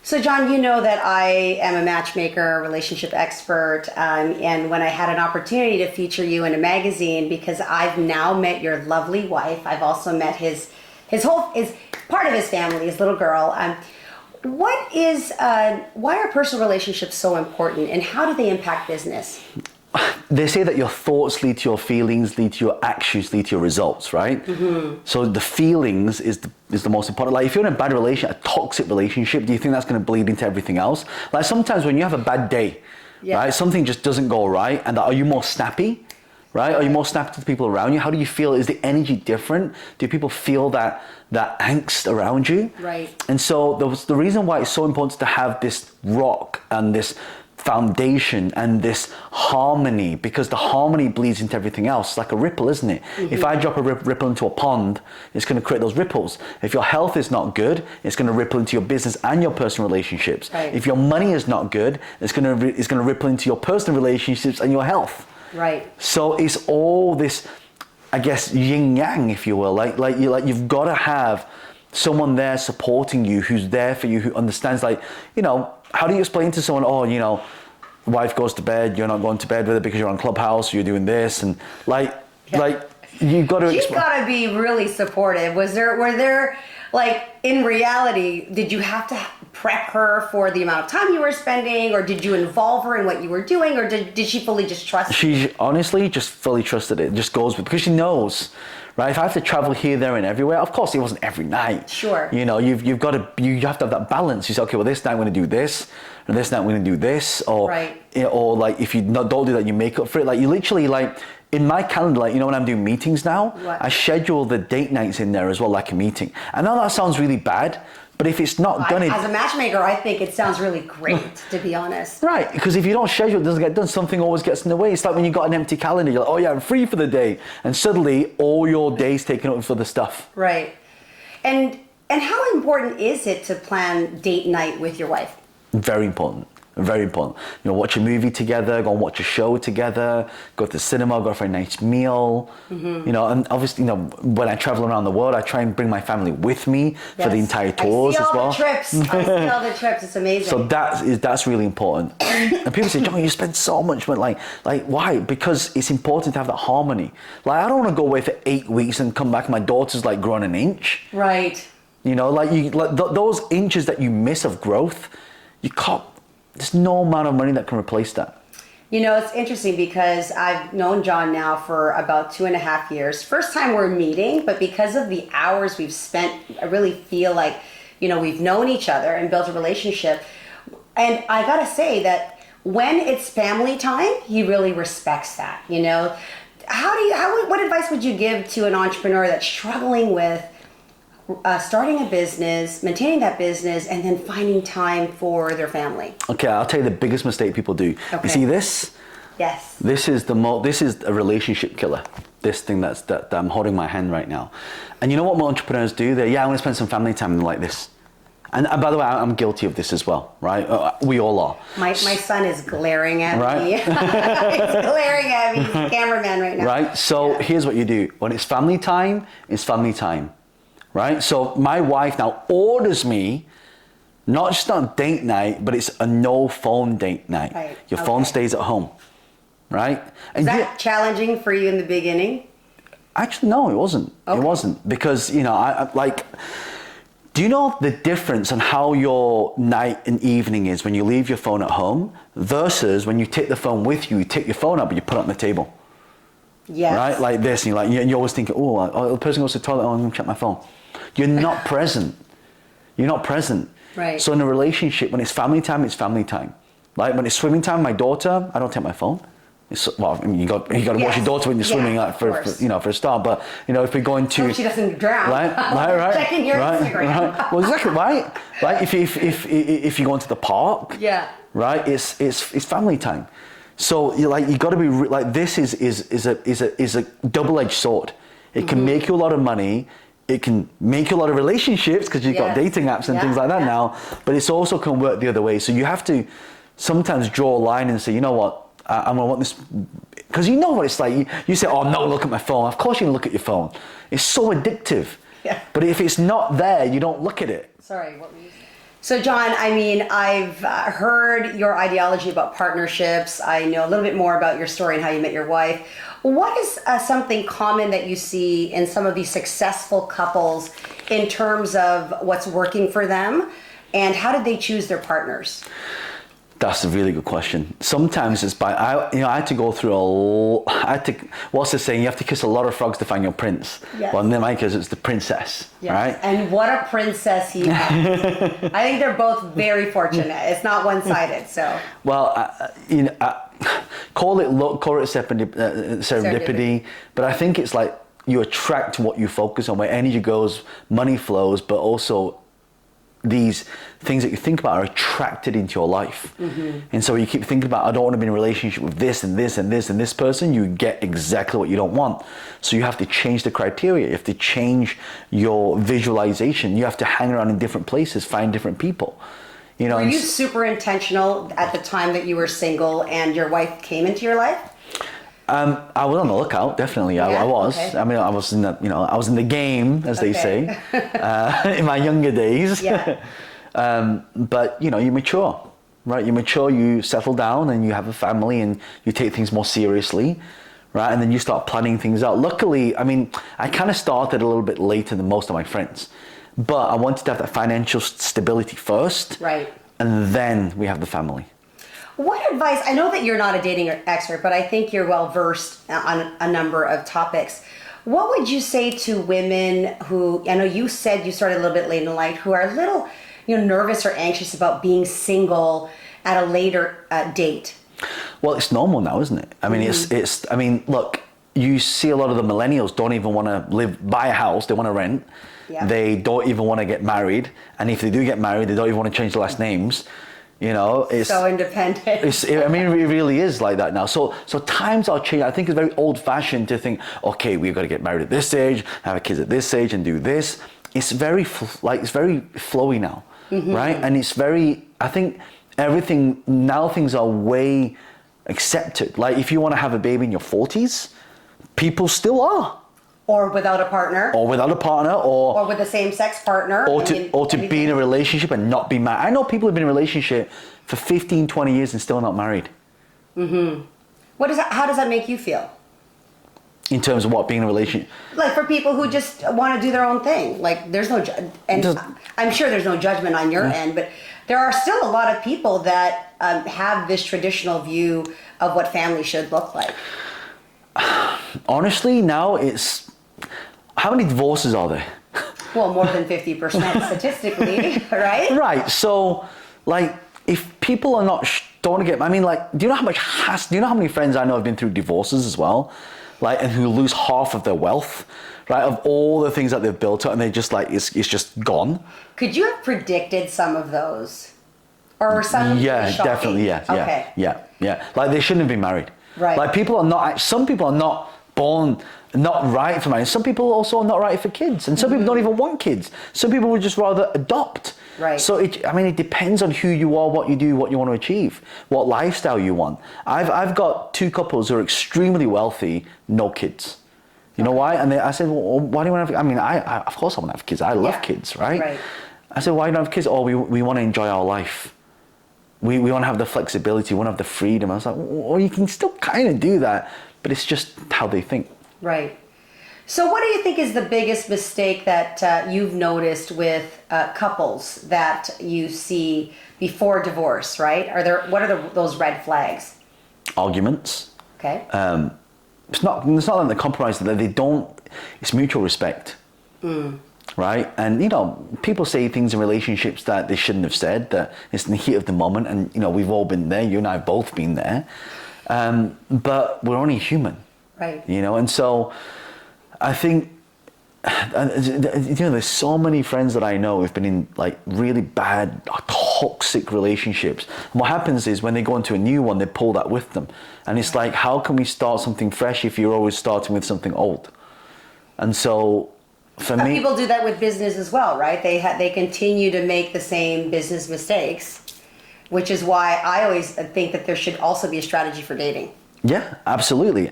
So, John, you know that I am a matchmaker, relationship expert, and when I had an opportunity to feature you in a magazine, because I've now met your lovely wife, I've also met his part of his family, his little girl. Why are personal relationships so important, and how do they impact business? They say that your thoughts lead to your feelings, lead to your actions, lead to your results, right? Mm-hmm. So the feelings is the most important. Like if you're in a bad relationship, a toxic relationship, do you think that's going to bleed into everything else? Like sometimes when you have a bad day, right, something just doesn't go right, and are you more snappy? Right? Are you more snappy to the people around you? How do you feel? Is the energy different? Do people feel that angst around you? Right. And so the reason why it's so important to have this rock and this foundation and this harmony, because the harmony bleeds into everything else. It's like a ripple, isn't it? Mm-hmm. If I drop a ripple into a pond, it's going to create those ripples. If your health is not good, it's going to ripple into your business and your personal relationships. Right. If your money is not good, it's going to ripple into your personal relationships and your health. Right. So it's all this, I guess, yin yang, if you will. Like you've got to have someone there supporting you, who's there for you, who understands. Like, you know, how do you explain to someone, oh, you know, wife goes to bed, you're not going to bed with her because you're on Clubhouse, you're doing this, and like you've got to. You've got to be really supportive. Were there like in reality, did you have to prep her for the amount of time you were spending, or did you involve her in what you were doing, or did she fully just trust you? She honestly just fully trusted it. Just goes with, because she knows, right? If I have to travel here, there, and everywhere, of course it wasn't every night. Sure. You know, you have to have that balance. You say, okay, well, this night I'm going to do this, and this night I'm going to do this, or right. Or like if you don't do that, you make up for it. Like you literally like. In my calendar, like, you know, when I'm doing meetings now, what? I schedule the date nights in there as well, like a meeting. I know that sounds really bad, but if it's not done... As a matchmaker, I think it sounds really great, to be honest. Right, because if you don't schedule, it doesn't get done, something always gets in the way. It's like when you got an empty calendar, you're like, oh yeah, I'm free for the day. And suddenly, all your day's taken up for the stuff. Right. And how important is it to plan date night with your wife? Very important. Very important. You know, watch a movie together, go and watch a show together, go to the cinema, go for a nice meal. Mm-hmm. You know, and obviously, you know, when I travel around the world, I try and bring my family with me for the entire tours as well. I see all the trips. It's amazing. So that's really important. And people say, John, you spend so much money. Like why? Because it's important to have that harmony. Like I don't want to go away for 8 weeks and come back and my daughter's like grown an inch. Right. You know, those inches that you miss of growth, you can't. There's no amount of money that can replace that. You know, it's interesting because I've known John now for about 2.5 years. First time we're meeting, but because of the hours we've spent, I really feel like, you know, we've known each other and built a relationship. And I gotta say that when it's family time, he really respects that, you know. What advice would you give to an entrepreneur that's struggling with starting a business, maintaining that business, and then finding time for their family? Okay, I'll tell you the biggest mistake people do. Okay. You see this? Yes. This is a relationship killer. This thing that I'm holding in my hand right now. And you know what most entrepreneurs do? I want to spend some family time like this. And by the way, I'm guilty of this as well, right? We all are. My son is glaring at me. He's glaring at me. He's a cameraman right now. Right? So here's what you do. When it's family time, it's family time. Right? So my wife now orders me, not just on date night, but it's a no phone date night. Right. Your phone stays at home. Right? And is that challenging for you in the beginning? Actually, no, it wasn't. Okay. It wasn't. Because, you know, I do you know the difference on how your night and evening is when you leave your phone at home versus when you take the phone with you, you take your phone up and you put it on the table? Yes. Right? Like this, and you're always thinking, oh, the person goes to the toilet, I'm going to check my phone. You're not present. You're not present. Right. So in a relationship, when it's family time, it's family time. Like when it's swimming time, my daughter, I don't take my phone. I mean, you got to watch your daughter when you're swimming, like for a start. But you know, if we're going to, hope she doesn't drown. Right. Checking your Instagram. Right. Well, exactly right. Like if you go into the park, right, it's family time. So you got to be like, this is a double-edged sword. It can make you a lot of money. It can make you a lot of relationships because you've got dating apps and things like that now. But it's also can work the other way. So you have to sometimes draw a line and say, you know what, I'm gonna want this, because you know what it's like. You say, oh no, look at my phone. Of course you can look at your phone. It's so addictive. Yeah. But if it's not there, you don't look at it. Sorry, what were you saying? So, John, I mean, I've heard your ideology about partnerships. I know a little bit more about your story and how you met your wife. What is something common that you see in some of these successful couples in terms of what's working for them, and how did they choose their partners? That's a really good question. Sometimes it's I had to go through what's the saying? You have to kiss a lot of frogs to find your prince. Yes. Well, in my case, it's the princess, yes. Right? And what a princess he has. I think they're both very fortunate. It's not one-sided, so. Well, call it serendipity, but I think it's like you attract what you focus on. Where energy goes, money flows, but also these things that you think about are attracted into your life. Mm-hmm. And so you keep thinking about, I don't want to be in a relationship with this and this and this and this person, you get exactly what you don't want. So you have to change the criteria. You have to change your visualization. You have to hang around in different places, find different people. Were you super intentional at the time that you were single and your wife came into your life? I was on the lookout, definitely. Yeah? I was. Okay. I mean, I was in the game, as they say, in my younger days. Yeah. But you mature, right? You mature, you settle down, and you have a family, and you take things more seriously, right? And then you start planning things out. Luckily, I mean, I kind of started a little bit later than most of my friends, but I wanted to have that financial stability first, right? And then we have the family. What advice, I know that you're not a dating expert, but I think you're well versed on a number of topics. What would you say to women who, I know you said you started a little bit late in life, who are a little nervous or anxious about being single at a later date? Well, it's normal now, isn't it? I mean, look, you see a lot of the millennials don't even want to buy a house, they want to rent. Yeah. They don't even want to get married. And if they do get married, they don't even want to change the last names. It's so independent. It really is like that now. So times are changing. I think it's very old-fashioned to think, okay, we've got to get married at this age, have kids at this age, and do this. It's very it's very flowy now, mm-hmm. right? And it's I think everything now, things are way accepted. Like if you want to have a baby in your 40s, people still are. Or without a partner. Or with a same-sex partner. Or to be in a relationship and not be married. I know people who've been in a relationship for 15, 20 years and still not married. Mm-hmm. How does that make you feel? In terms of what, being in a relationship? Like for people who just want to do their own thing. Like there's no, I'm sure there's no judgment on your end, but there are still a lot of people that have this traditional view of what family should look like. Honestly, now how many divorces are there? Well, more than 50% statistically, right? Right. So, like, if people are don't want to get, I mean, like, do you know how many friends I know have been through divorces as well, like, and who lose half of their wealth, right, of all the things that they've built up, and they just like it's just gone. Could you have predicted some of those, or some? Yeah, shocking? Definitely. Yeah. Okay. Yeah. Like they shouldn't have been married. Right. Like some people are not born not right for marriage. Some people also are not right for kids, and some people don't even want kids. Some people would just rather adopt. Right. So it depends on who you are, what you do, what you want to achieve, what lifestyle you want. I've got two couples who are extremely wealthy, no kids. You know why? And I said, well, why do you want to have? I mean, I of course I want to have kids. I love kids, right? Right. I said, why do you have kids? Oh, we want to enjoy our life. We want to have the flexibility, we want to have the freedom. I was like, well, you can still kind of do that, but it's just how they think. Right. So what do you think is the biggest mistake that you've noticed with couples that you see before divorce, right? What are those red flags? Arguments. Okay. It's not that they compromise, that they don't, it's mutual respect. Right? And, people say things in relationships that they shouldn't have said, that it's in the heat of the moment. And, we've all been there. You and I have both been there. But we're only human. Right. And so I think, there's so many friends that I know who've been in like really bad, toxic relationships. And what happens is when they go into a new one, they pull that with them. And it's like, how can we start something fresh if you're always starting with something old? And so, for me, people do that with business as well, right? They continue to make the same business mistakes, which is why I always think that there should also be a strategy for dating. Yeah, absolutely.